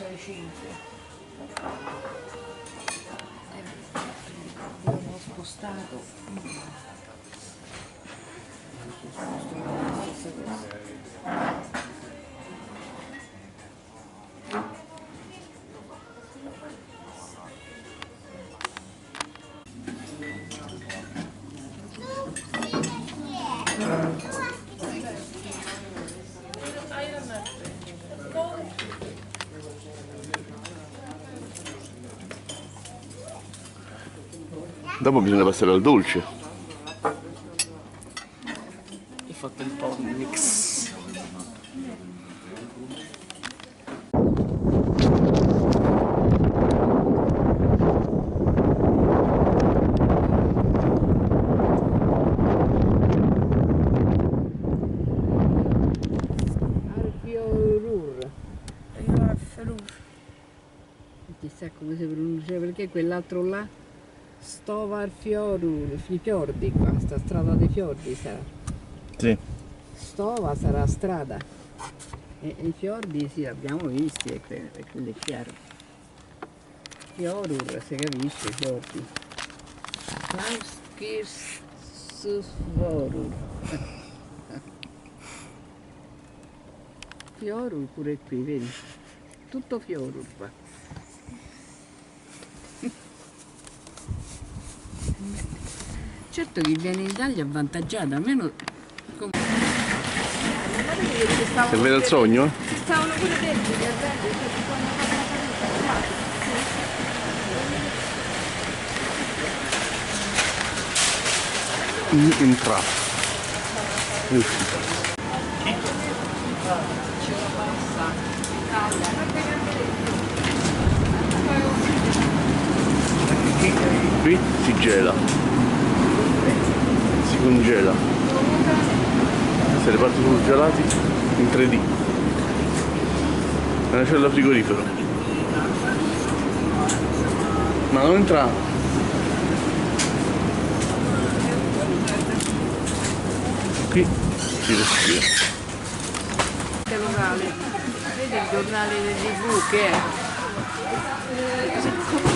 alle 5. Io l'ho spostato. Dopo bisogna passare al dolce. Ho fatto un po' un mix. Chissà come si pronuncia, perché quell'altro là Stovar Fiorur, i fiordi qua, sta strada dei fiordi sarà. Sì. Stova sarà strada. E i fiordi sì, abbiamo visti, e quello è chiaro. Fiorur, si capisce, fiordi. Klauskirsusvorur. Fiorur pure qui, vedi? Tutto Fiorur qua. Certo chi viene in Italia è avvantaggiato, almeno come... Se vede il sogno? Ci stavano pure dentro gli alberghi, che si fanno Entra. E uscita. Ce la passa, Italia, Qui si gela. Si congela. Se le parti surgelati in 3D. È una cella frigorifero. Ma non entra. Qui si respira. locale. Vedi il giornale del TV che è?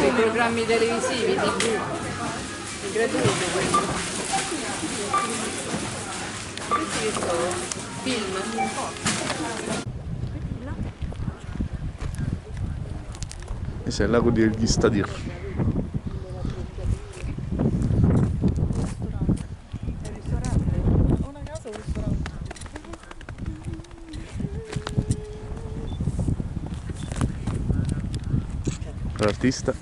I programmi televisivi TV. È gratuito quello. Questi che sono? Film? Questo è il lago degli Stadir. L'artista.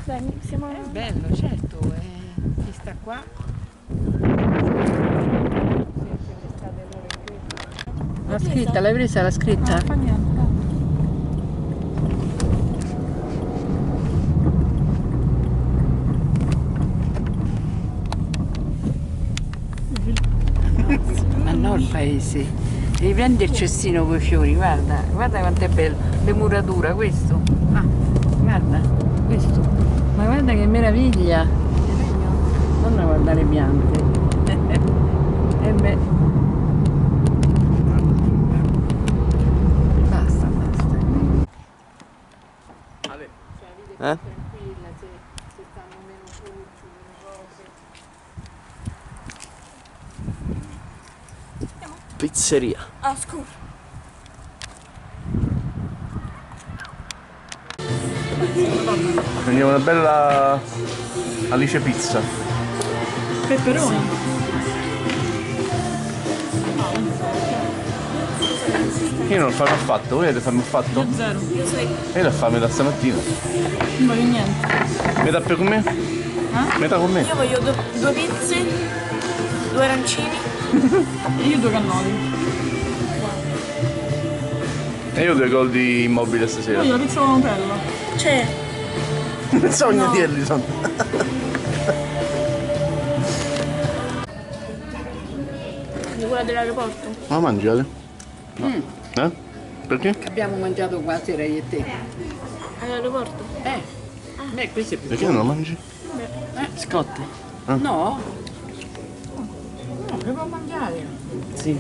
Dai, siamo... È bello, certo, chi sta qua. La scritta, l'hai presa la scritta? Fa niente. Ma no, il paese. Devi prendere il cestino con i fiori, guarda, guarda quanto è bello. Le muratura, questo. Ah, guarda, questo. Ma guarda che meraviglia. Non a guardare le piante. E beh. Basta, basta. Eh? Tranquilla, se stanno meno furci, meno cose. Pizzeria. Ah, scusa. Prendiamo una bella Alice pizza. Peperoni. Io non ho fame affatto, voi avete fame affatto? Io zero. Io l'ho fame da stamattina. Non voglio niente. Metà per con me? Metà con me? Io voglio due pizze, due arancini. E io due cannoli. E io 2 gol di immobile stasera. Io la pizza con Nutella. C'è. Sogna di Ellison. Di quella dell'aeroporto. Ma mangi Ale? No. Perché? Abbiamo mangiato qua sera io e te. All'aeroporto. Beh, questo è più Perché non la mangi? Scotti. Ah. No? No, che può mangiare? Sì.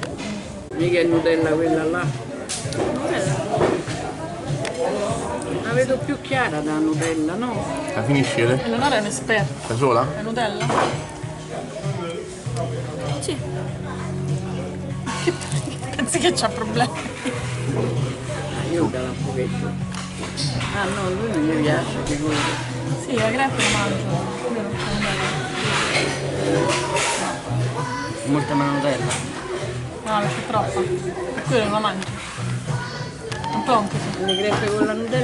Mica è Nutella quella là. Nutella. vedo più chiara da Nutella, no? La finisci? Eleonora è un'esperta. Da sola? È Nutella? Sì. Pensi che c'ha problemi? Aiutala un pochetto. Ah no, lui non gli piace, figurati. Sì, la crepe la mangio. Io non c'ho Nutella. Molta meno Nutella. No, c'è troppa. Per quello non la mangio. Un po' anche sì. Le crepe con la Nutella.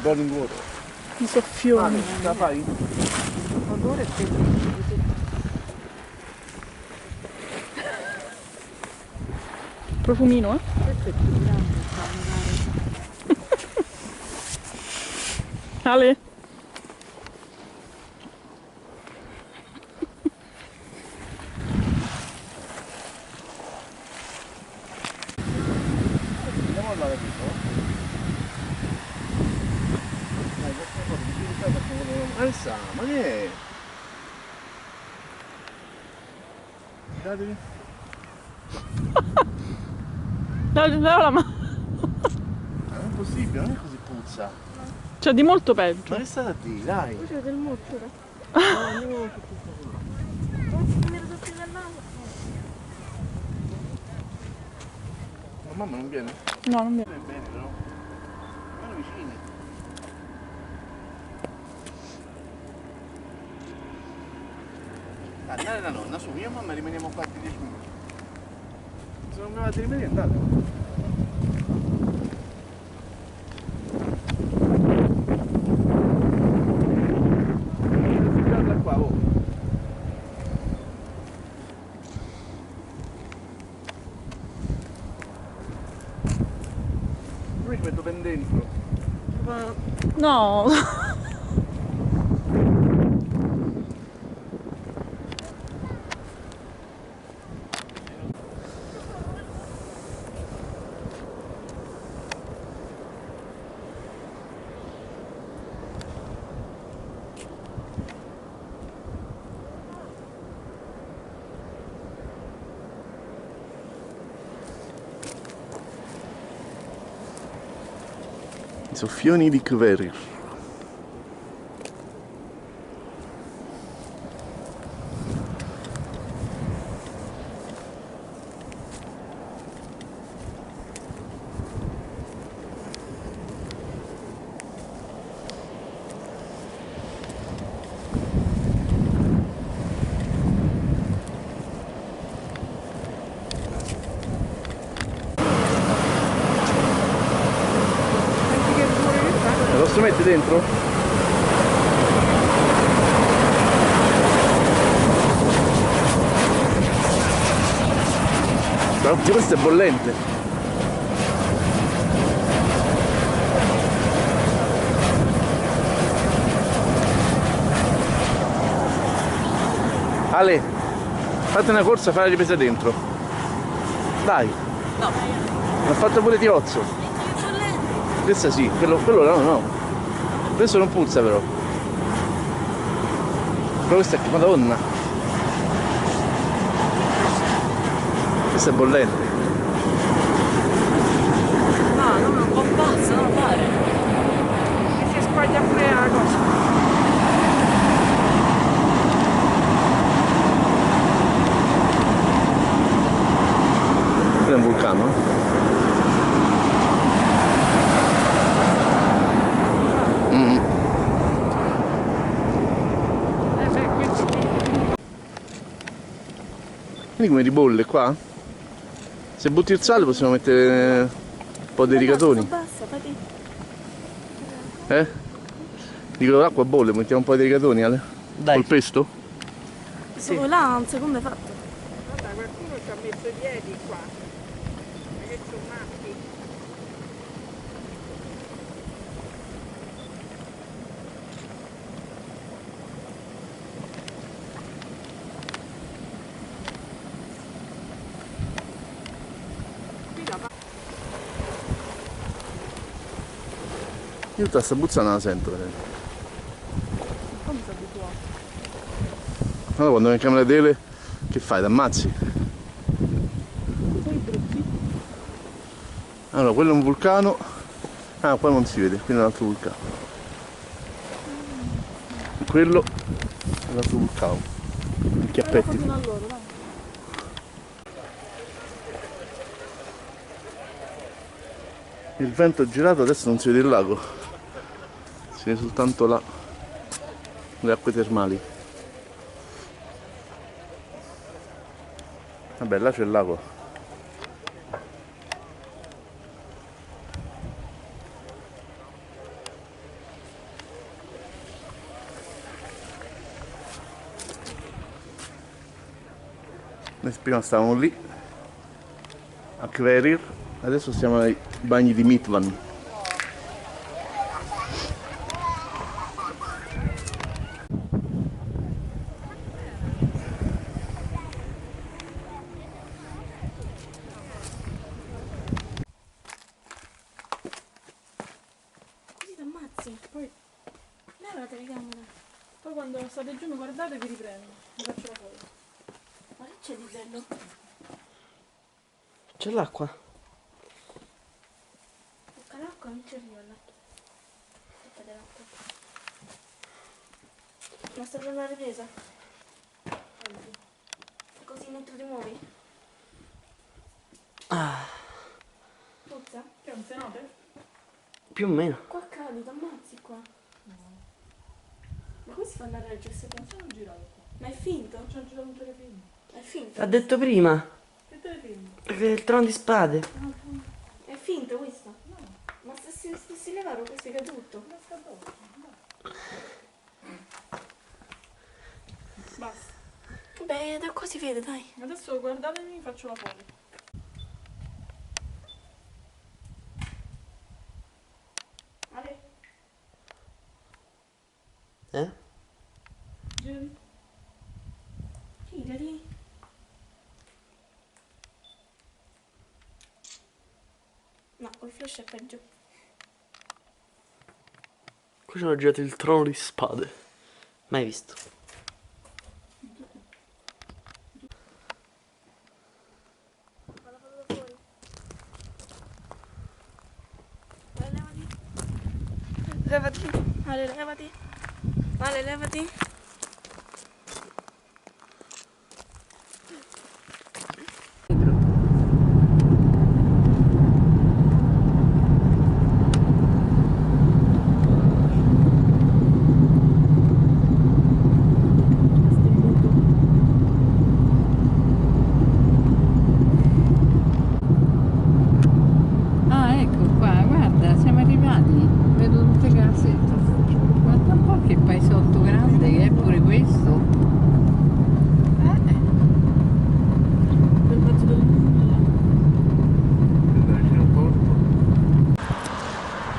Boiling water. I soffioni. Ce la fai? L'odore è bellissimo. Profumino, eh? Questo è più grande, Ale. Andiamo a lavare tutto. Alza, ma che è? Datevi. Leva la mano. Non è possibile, non è così puzza. C'è di molto peggio. Ma che state a dire, dai? C'è del mocciolo. Ma mamma non viene? No, non mi... Bene, però. Sono vicini. Andate da nonna, su, io e mamma rimaniamo qua altri 10 minuti. Se non mi avete rimanere, andate. Guarda qua, oh. Lui ci metto ben dentro. No. I soffioni di Kverir. Lo posso mettere dentro? Ma questo è bollente. Ale, fate una corsa, fai la ripresa dentro. Dai. No. L'ha fatto pure Tiozzo. Questa sì, quello là no. Questo non puzza però. Però questa è madonna. Questa è bollente. No, non può basta, non fare. E si sbaglia pure la cosa. Quello è un vulcano, eh? Vedi come ribolle qua? Se butti il sale possiamo mettere un po' di rigatoni. Basta, fatti. Eh? Dico l'acqua bolle, mettiamo un po' di rigatoni, Ale? Dai. Col pesto? Sì. Là, un secondo hai fatto. Guarda, qualcuno ci ha messo i piedi qua. Ma che sono matti. Io tutta sta puzza non la sento veramente. Come si abitua? Allora quando vai in camera tele, che fai? T'ammazzi? Sei brutti? Allora, quello è un vulcano. Ah, qua non si vede, qui è un altro vulcano. Quello è un altro vulcano. I chiappetti. Fino a loro, dai. Il vento è girato, adesso non si vede il lago. Si vede soltanto là le acque termali. Vabbè, là c'è il lago. Noi prima stavamo lì a Kverir, adesso siamo ai bagni di Mitvan. Così ti ammazzi. Poi, Leva la telecamera. poi quando state giù mi guardate vi riprendo. Vi faccio la foto. Ma che c'è di bello? C'è l'acqua? Tocca l'acqua, non ci arriva là. Toccate l'acqua. Ma sta per una ripresa? Così mentre ti muovi? Ah, Puzza? Che non si note? più o meno. Qua cadi, ti ammazzi qua. Ma come si fa ad andare a leggere queste cose? Ci hanno girato qua. Ma è finto? Ci hanno girato un telefilm. È finto? L'ha detto prima. Che telefilm? Il trono di spade. È finto questo? No. Ma stessi levare questo è caduto. Ma sta addosso. Basta. Beh, da qua si vede, dai. Adesso guardatemi, faccio la foto. Ale, Girati. girati. No, col flash è peggio. Qui ci hanno girato il trono di spade. Mai visto. Falla foto da fuori. Vai, levati. Levati. Ale, levati. Ale, levati. Ah, ecco qua, guarda, siamo arrivati. Vedo tutte casette. Guarda un po' che paesotto grande che è pure questo. Del mezzo del nulla.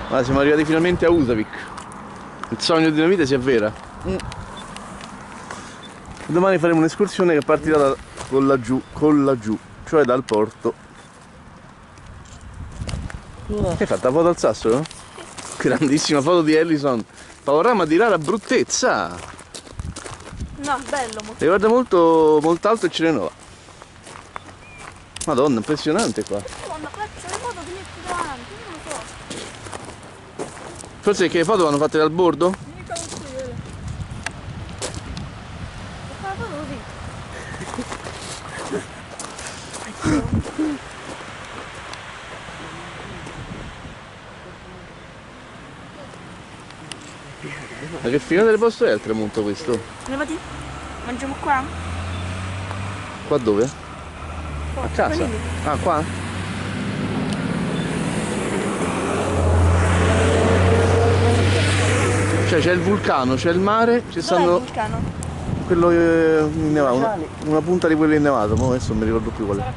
Allora, siamo arrivati finalmente a Husavik. Il sogno di una vita si avvera. Domani faremo un'escursione che partirà con laggiù, cioè dal porto. Hai fatto la foto al sasso, no? Grandissima foto di Ellison. Panorama di rara bruttezza. No, bello, molto. Ricorda molto alto e Cirenova. Madonna, impressionante qua. Madonna, faccio le foto che metti davanti, non lo so. Forse che le foto vanno fatte dal bordo? Vieni qua con qui, vede. Fa la foto così. Ma che figata del posto è il tramonto questo? Levati. Mangiamo qua? Qua dove? A casa? Balene. Ah, qua? Cioè c'è il vulcano, c'è il mare, ci Dov'è il stanno vulcano? quello innevato, una punta di quello innevato, ma adesso non mi ricordo più qual è.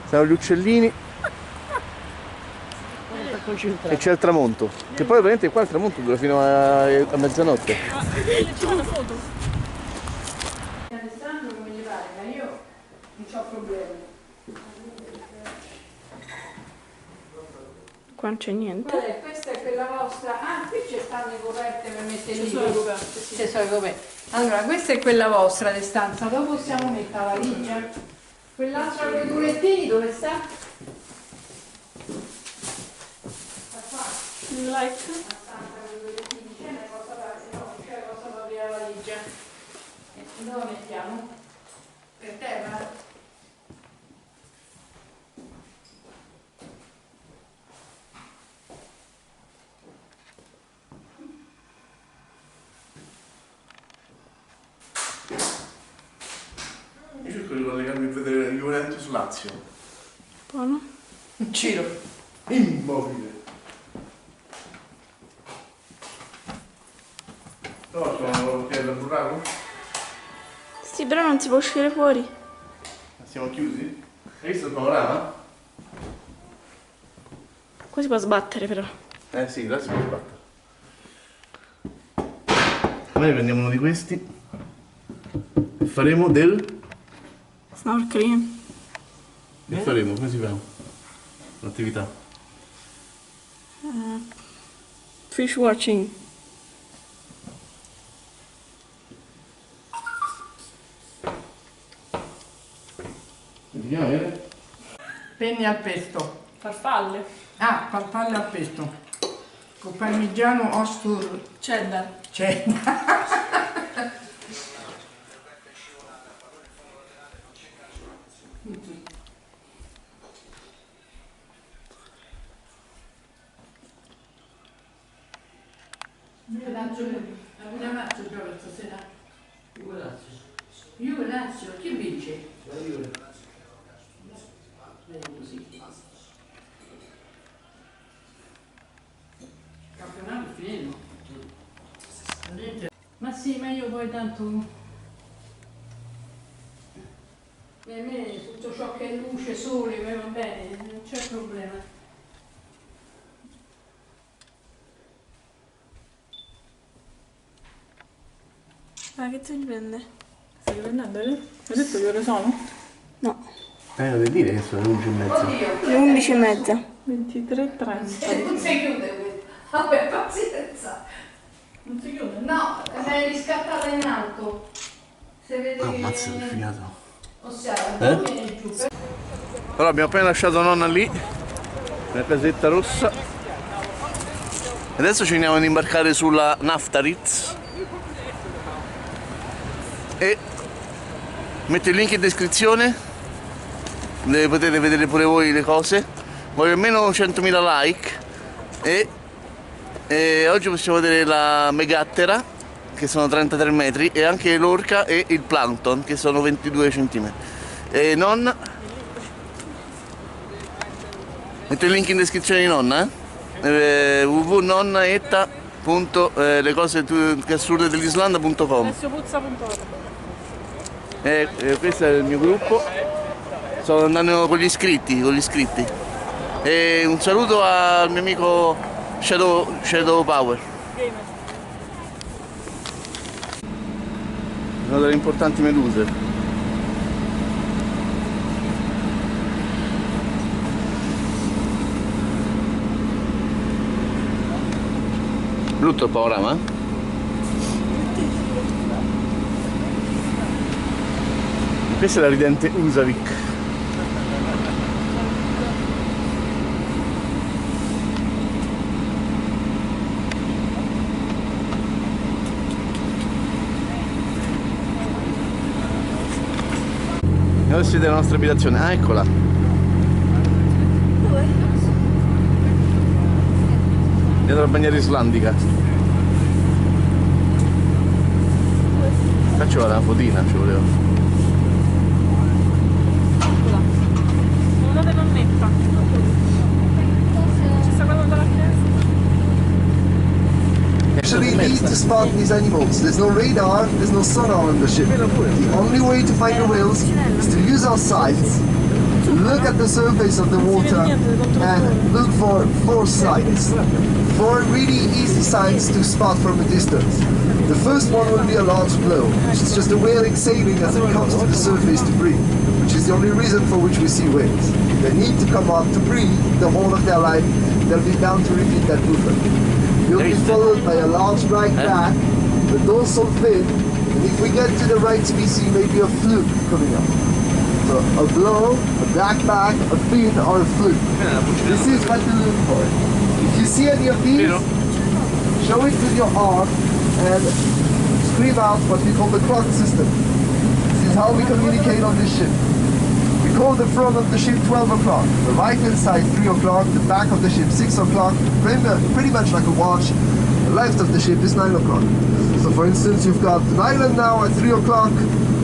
Stanno gli uccellini e c'è il tramonto. Che poi praticamente qua il tramonto dura fino a mezzanotte. Ah, ci fa una foto. Alessandro come gli pare, ma io non ho problemi. Qua non c'è niente. Vabbè, questa è quella vostra. Ah, qui ci stanno i coperti per mettere lì. Ci sono i coperti, sì. Ci sono i coperti. Allora, questa è quella vostra di stanza. Dove possiamo mettere la valigia? Quell'altra con i culettini dove sta? Sta qua. Like. La stanza con i culettini. C'è una cosa da... No, c'è cosa da aprire la valigia. Dove mettiamo? Per terra? Io cerco di collegarmi a vedere Juventus Lazio. Buono. Un giro. Immobile. No, sono che è da burraco? Sì, però non si può uscire fuori. Siamo chiusi? Hai visto il panorama? Qua si può sbattere però. Sì, là si può sbattere. Noi prendiamo uno di questi e faremo del... Snorkeling. Che faremo? Come si fa? L'attività. Fish watching. Come si chiama? Penny al pesto. Farfalle. Ah, farfalle al pesto. Con parmigiano ostur. Cheddar. C'è. Io Lazio gioca stasera. Io Lazio, chi vince? Così. Campionato finito. Ma sì, ma io poi tanto. Per me tutto ciò che è luce, sole, va bene, non c'è problema. Ma che ti prende? Stai prendendo? Hai detto che ore sono? No, Devi dire che sono le 11:30. Oddio, le 11:30. 23:30. non si chiude questo. Vabbè, pazienza. Non si chiude? No, è riscattata in alto. Se vede Ammazza il che... fiato. Ossia, viene giù. Allora abbiamo appena lasciato nonna lì, nella casetta rossa. Adesso ci andiamo ad imbarcare sulla Naftaritz. E metto il link in descrizione, potete vedere pure voi le cose. Voglio almeno 100.000 like e oggi possiamo vedere la megattera che sono 33 metri e anche l'orca e il plankton che sono 22 cm. E nonna, metto il link in descrizione di nonna, www.nonnaietta.lecose dell'Islanda.com. Questo è il mio gruppo, sto andando con gli iscritti, e un saluto al mio amico Shadow Power, una delle importanti meduse. Brutto il panorama, Questa è la ridente Husavik. E adesso siete la nostra abitazione. Ah, eccola. Dove? Dietro la bandiera islandica. Faccio la fotina, ci volevo. Una della nonnetta. Ci sta guardando la finestra. Actually need to spot these animals. There's no radar, there's no sonar on the ship. The only way to find the whales is to use our sights, to look at the surface of the water and look for 4 signs. 4 really easy signs to spot from a distance. The first one will be a large glow, which is just a whale exhaling as it comes to the surface to breathe, which is the only reason for which we see whales. They need to come up to breathe the whole of their life they'll be bound to repeat that movement. You'll be followed by a large black back, the dorsal fin, and if we get to the right species, maybe a fluke coming up. So a blow, a black back, a fin, or a fluke. This is what to look for. If you see any of these, show it with your arm and scream out what we call the clock system. This is how we communicate on this ship. We call the front of the ship 12 o'clock, the right hand side 3 o'clock, the back of the ship 6 o'clock, pretty much like a watch. The left of the ship is 9 o'clock. So for instance, you've got an island now at 3 o'clock,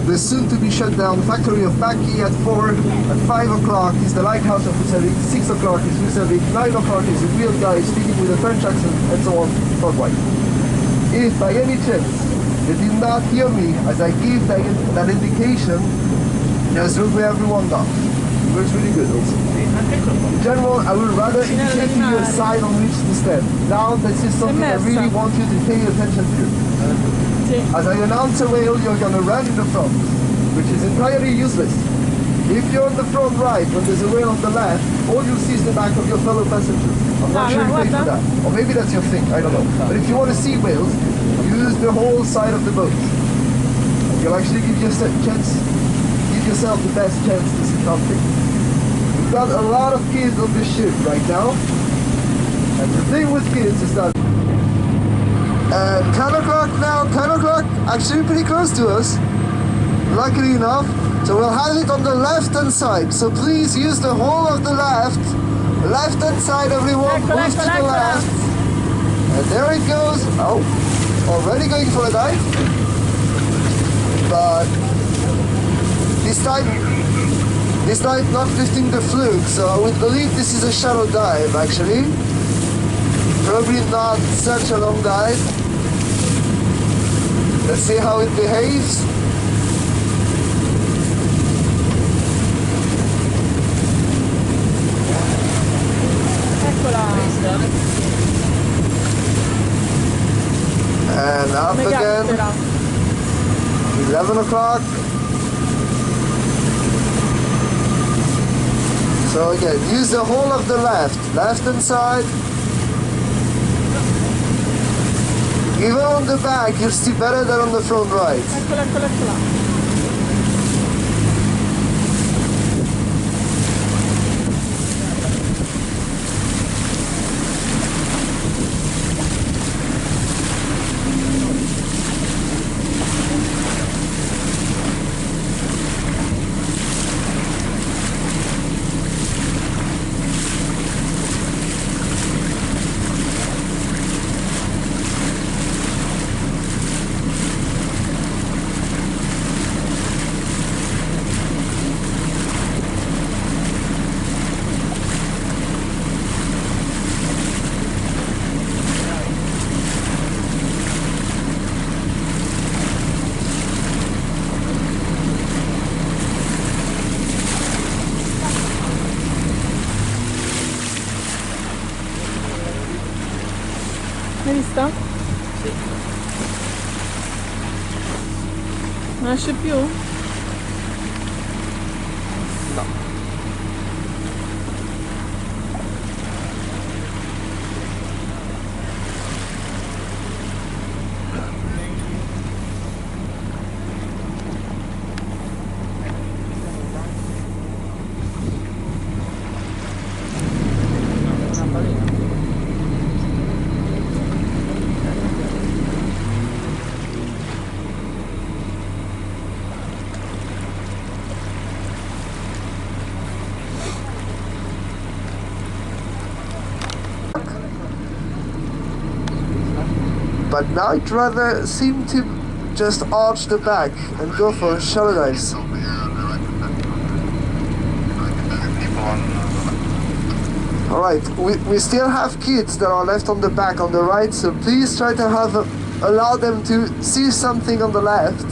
the soon to be shut down factory of Baki at 4, at 5 o'clock is the lighthouse of Husavik, 6 o'clock is Husavik, 9 o'clock is a real guy speaking with a French accent, and so on, clockwise. If by any chance you did not hear me as I gave that indication, just look where everyone does. It works really good also. In general, I would rather indicate to you a side on which to stand. Now, this is something I really want you to pay attention to. As I announce a whale, you're going to run in the front, which is entirely useless. If you're on the front right, when there's a whale on the left, all you'll see is the back of your fellow passengers. I'm not sure you pay for that. Or maybe that's your thing, I don't know. But if you want to see whales, use the whole side of the boat. You'll actually give yourself the best chance to see something. We've got a lot of kids on this ship right now. And the thing with kids is that 10 o'clock now, 10 o'clock, actually pretty close to us, luckily enough. So we'll have it on the left hand side. So please use the whole of the left hand side, everyone, move to the left. And there it goes. Oh, already going for a dive. But this time not lifting the fluke, so I would believe this is a shallow dive actually. Probably not such a long dive. Let's see how it behaves. And up again. 11 o'clock. So again, use the whole of the left hand side. Even on the back, you'll see better than on the front right. Eccola. 'Hai visto? Sì. Non esce più? No. But now it rather seemed to just arch the back and go for shallow dives. Alright, we still have kids that are left on the back on the right, so please try to allow them to see something on the left.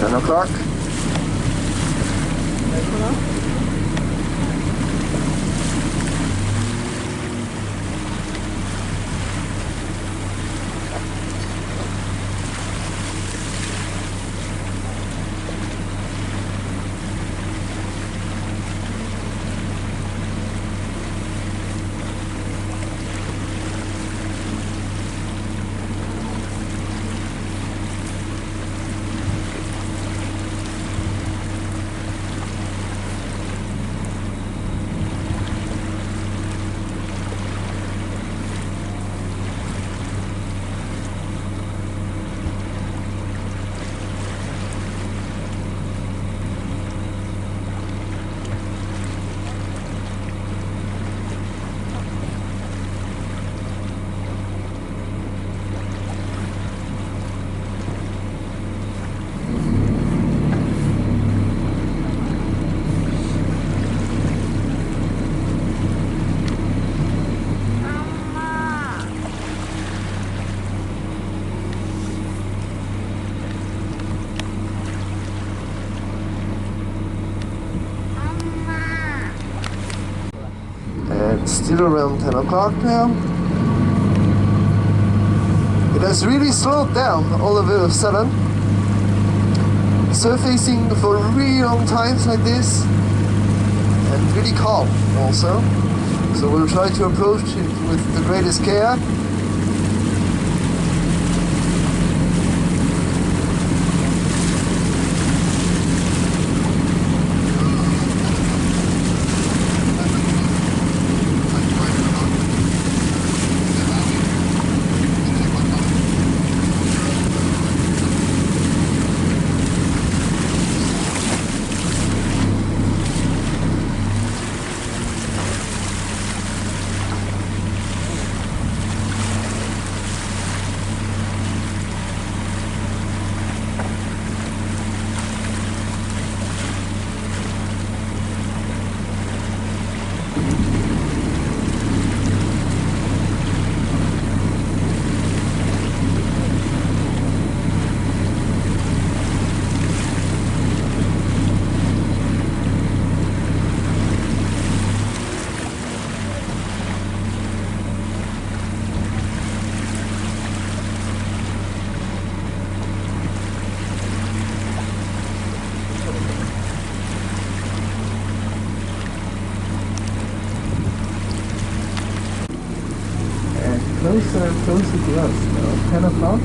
10 o'clock. It's still around 10 o'clock now. It has really slowed down all of a sudden. Surfacing for really long times like this, and really calm also. So we'll try to approach it with the greatest care. Closer and closer to us now. 10 o'clock.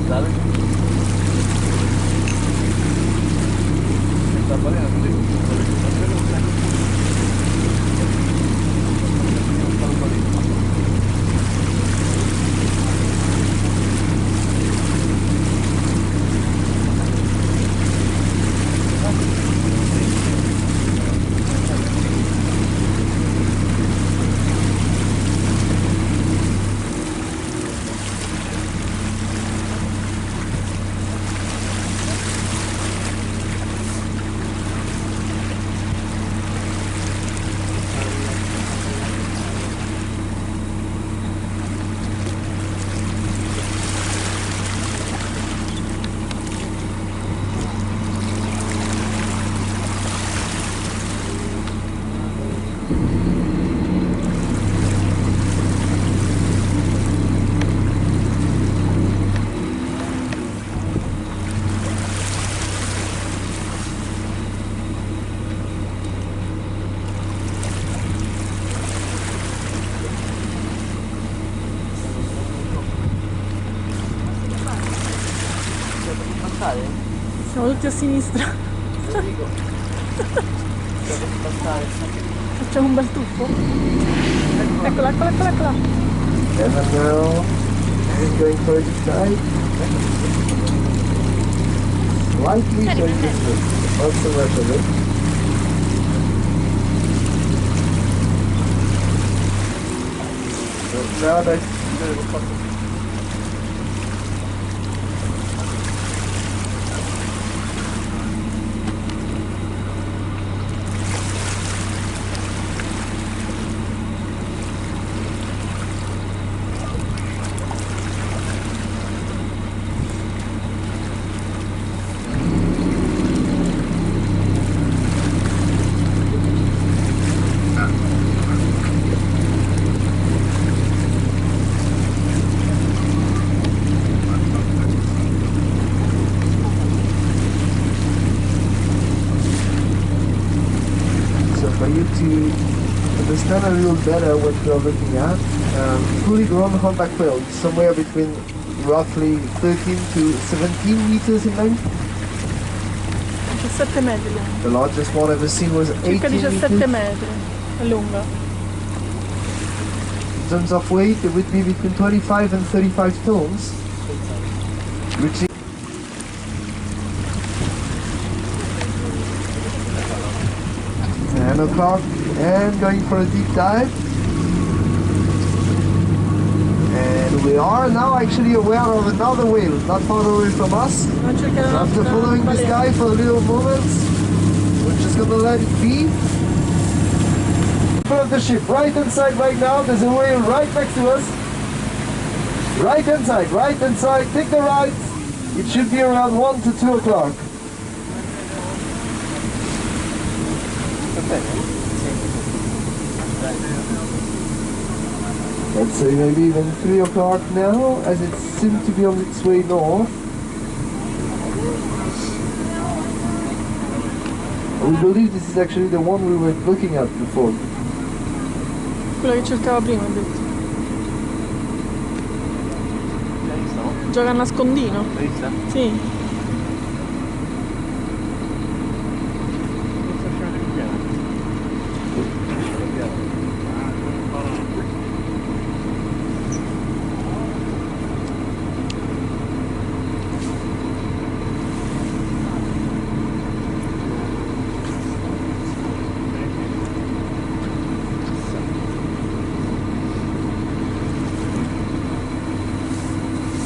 Siamo tutti a sinistra. Facciamo un bel tuffo. Eccola, eccola, eccola, eccola. And now I'm going for a side. Slightly showing distance. Not so much of it. So now that's for you to understand a little better what you're looking at. Fully grown humpback whale, somewhere between roughly 13 to 17 meters in length. 17 metri. The largest one ever seen was 18 Circa 17 meters. metri. È lunga. In terms of weight, it would be between 25 and 35 tons. Reaching 10 o'clock and going for a deep dive. And we are now actually aware of another whale not far away from us. So after following this guy for a little moment, we're just gonna let it be. In front of the ship, right hand side right now, there's a whale right next to us. Right hand side, take the right. It should be around 1 to 2 o'clock. let's say maybe even 3 o'clock now, as it seemed to be on its way north. We believe this is actually the one we were looking at before. Quella che cercava prima, ho detto. L'hai vista, no? Gioca a nascondino? L'hai vista? Sì.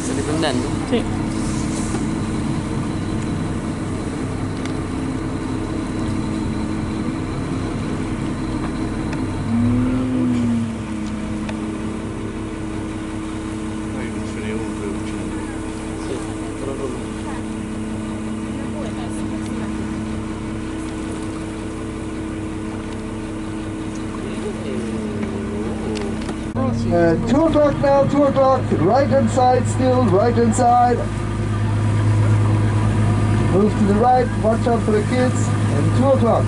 Stai riprendendo? Sì. Sì, proprio lui. Oh sì. 2 o'clock now, 2 o'clock, right hand side still, right hand side. Move to the right, watch out for the kids, and 2 o'clock.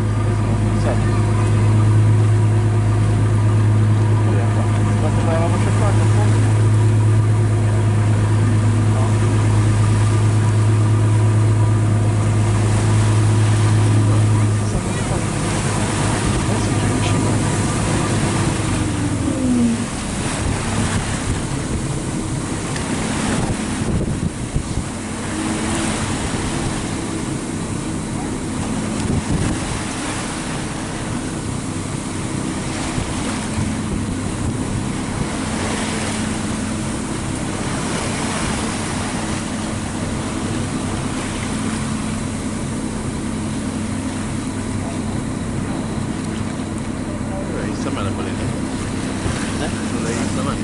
L'hai vista mai la balena? Non l'hai vista mai?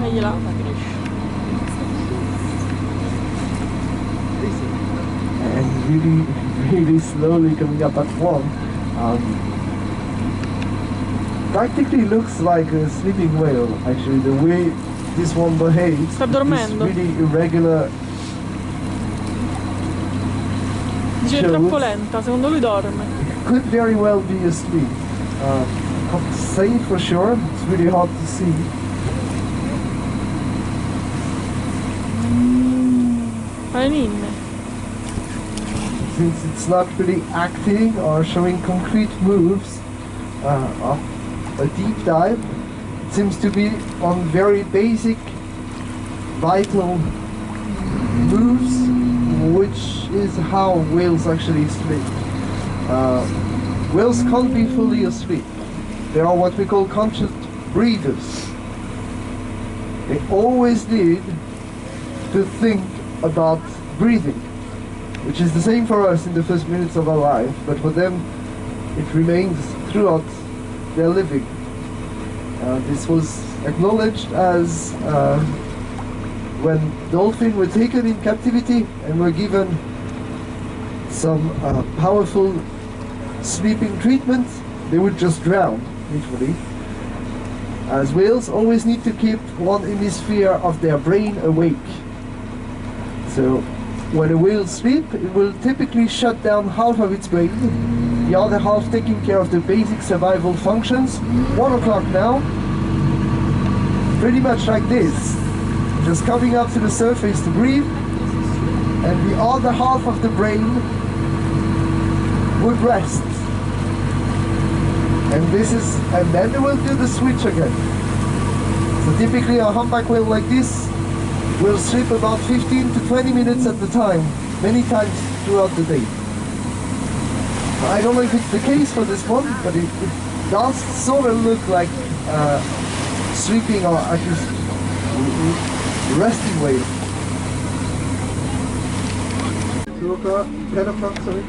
E gliela. And really slowly coming up at 1. Practically looks like a sleeping whale, actually, the way this one behaves. Sta dormendo. This really irregular. Dice che è troppo lenta, secondo lui dorme. Could very well be asleep. Can't say for sure, it's really hard to see. Balenine. Since it's not really acting or showing concrete moves of a deep dive, it seems to be on very basic, vital moves, which is how whales actually sleep. Whales can't be fully asleep. They are what we call conscious breathers. They always need to think about breathing, which is the same for us in the first minutes of our life, but for them it remains throughout their living. This was acknowledged as when dolphins were taken in captivity and were given some powerful sleeping treatment, they would just drown, literally. As whales always need to keep one hemisphere of their brain awake. So when a whale sleeps, it will typically shut down half of its brain, the other half taking care of the basic survival functions. 1 o'clock now, pretty much like this, just coming up to the surface to breathe, and the other half of the brain would rest. And then they will do the switch again. So typically a humpback whale like this will sleep about 15 to 20 minutes at a time, many times throughout the day. I don't know if it's the case for this one, but it does sort of look like sleeping or at least resting whale. 2 o'clock, 10 o'clock, sorry.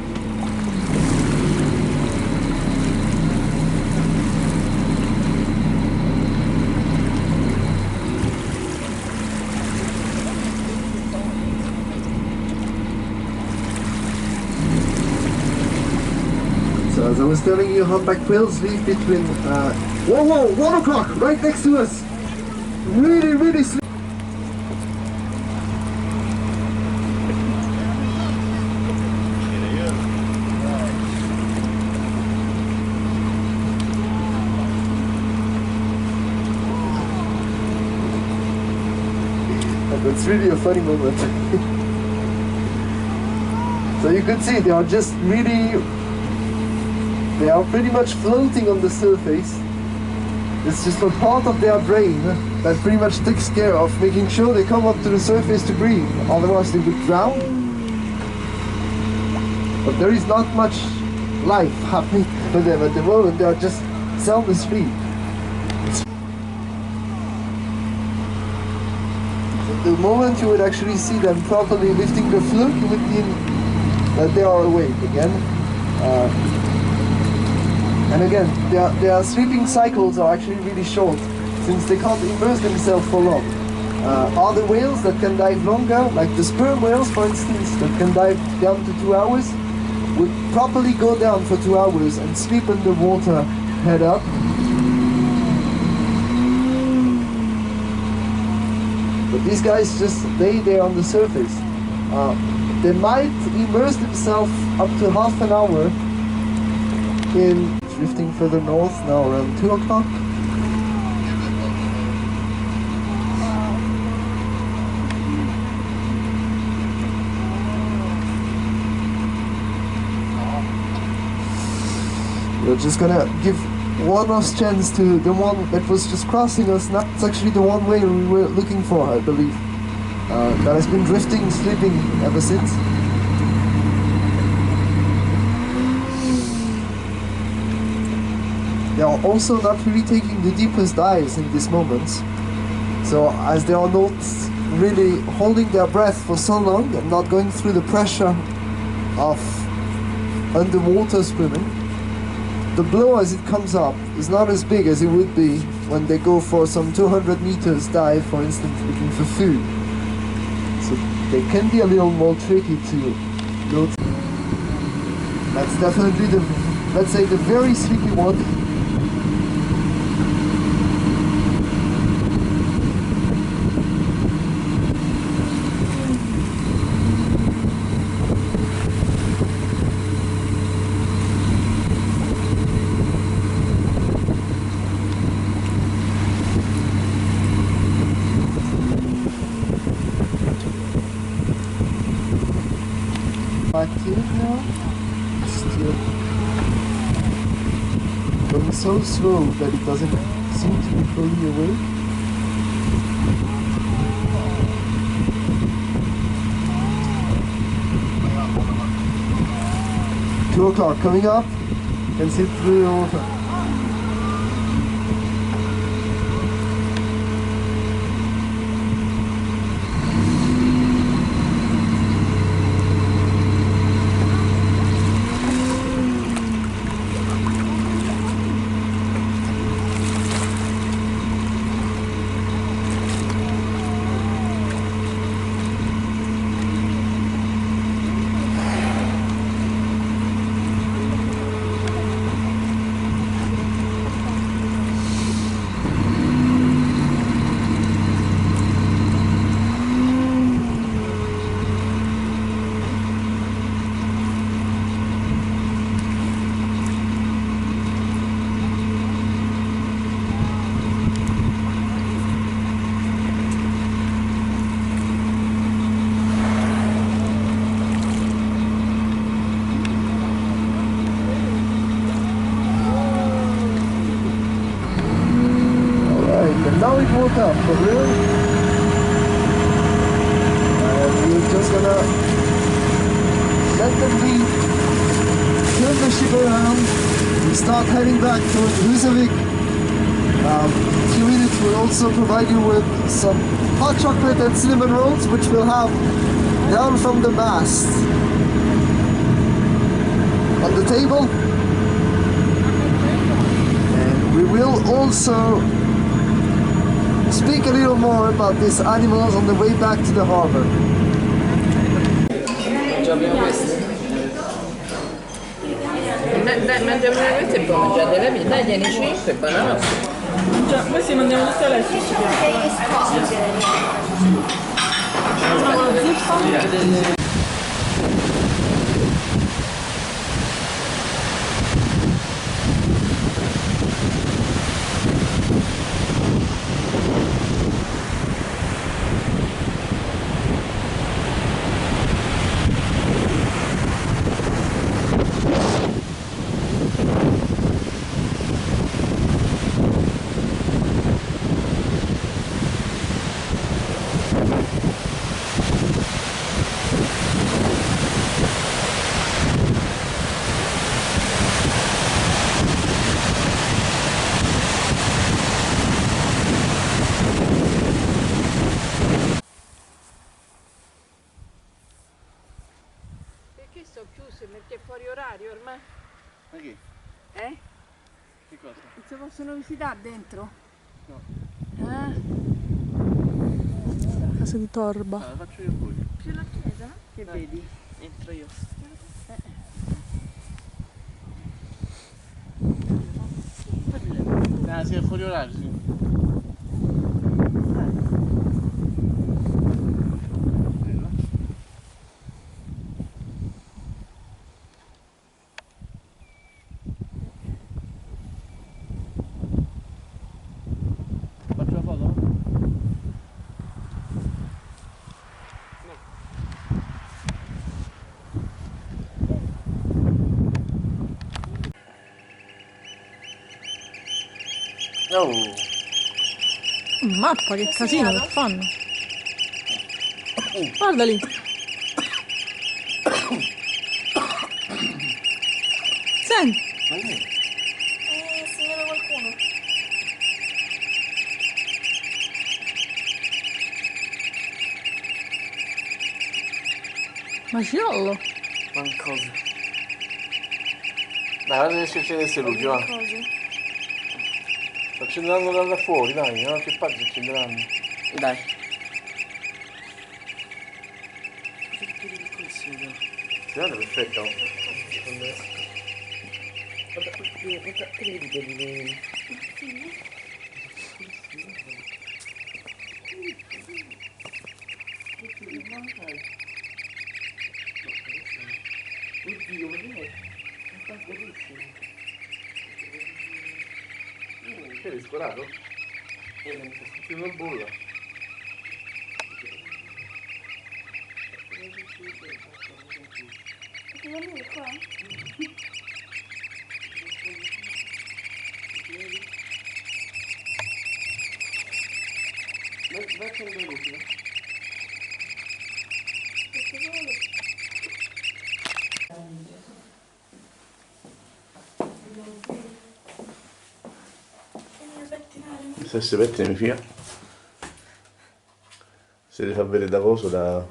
So as I was telling you, humpback whales live between, whoa, 1 o'clock, right next to us. Really sleep. That's really a funny moment. So you can see they are just really, they are pretty much floating on the surface. It's just a part of their brain that pretty much takes care of making sure they come up to the surface to breathe, otherwise they would drown. But there is not much life happening for them at the moment, they are just sound asleep. The moment you would actually see them properly lifting the fluke, it would mean that they are awake again. And again, their sleeping cycles are actually really short, since they can't immerse themselves for long. Other whales that can dive longer, like the sperm whales for instance, that can dive down to 2 hours, would properly go down for 2 hours and sleep underwater, head up. But these guys just lay there on the surface. They might immerse themselves up to half an hour in drifting further north, now around 2 o'clock. We're just gonna give one last chance to the one that was just crossing us. That's actually the one whale we were looking for, I believe. That has been drifting, sleeping ever since. They are also not really taking the deepest dives in these moments. So as they are not really holding their breath for so long and not going through the pressure of underwater swimming, the blow as it comes up is not as big as it would be when they go for some 200 meters dive, for instance, looking for food. So they can be a little more tricky to go to. That's definitely the, let's say, the very sleepy one. 5 now. Still going so slow that it doesn't seem to be fully awake. Two o'clock coming up. Can see through the water. go around. We start heading back towards Husavik. In a few minutes we'll also provide you with some hot chocolate and cinnamon rolls, which we'll have down from the mast on the table. And we will also speak a little more about these animals on the way back to the harbor. Mangiamo queste. Mangiamo queste e poi mangiate la vita. Dai, tieni 5 e buonanotte. Cioè, questi mandiamo tutti a letto. Perché sono chiuse? Perché è fuori orario ormai? Ma che? Eh? Che cosa? Non si possono visitare dentro? No. Ah, Casa di Torba. Ah, la faccio io poi. C'è la chiesa? che vedi? Entro io. Ah, sì, è fuori orario, sì. Faccio la foto? No. Mappa, che casino che fanno. Guarda lì. Senti. Ma che è? Segnala qualcuno. Maciollo. Qualcosa. Dai, guarda che si accende queste luci, va. Sto accendendo da fuori, dai, no? Che parte si accenderanno. Dai. Si vede perfetto. Oddio, ma che è? Sta bellissimo. Che hai sparato? Mi sta sentendo una bolla. Cosa vuoi qua? Vai a accendere le luci, no? Se pettine mi fia. Se le fa vedere da coso da.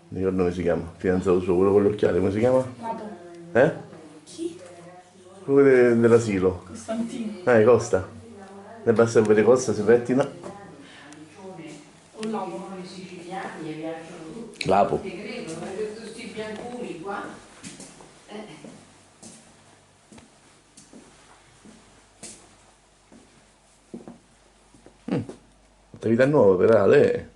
Non ricordo come si chiama, fidanzato suo, quello con gli occhiali, come si chiama? Eh? Chi? Quello dell'asilo. Costantino. Costa. Ne basta vedere Costa, si pettina. Lapo. Questi bianconi qua. Attività nuova per Ale.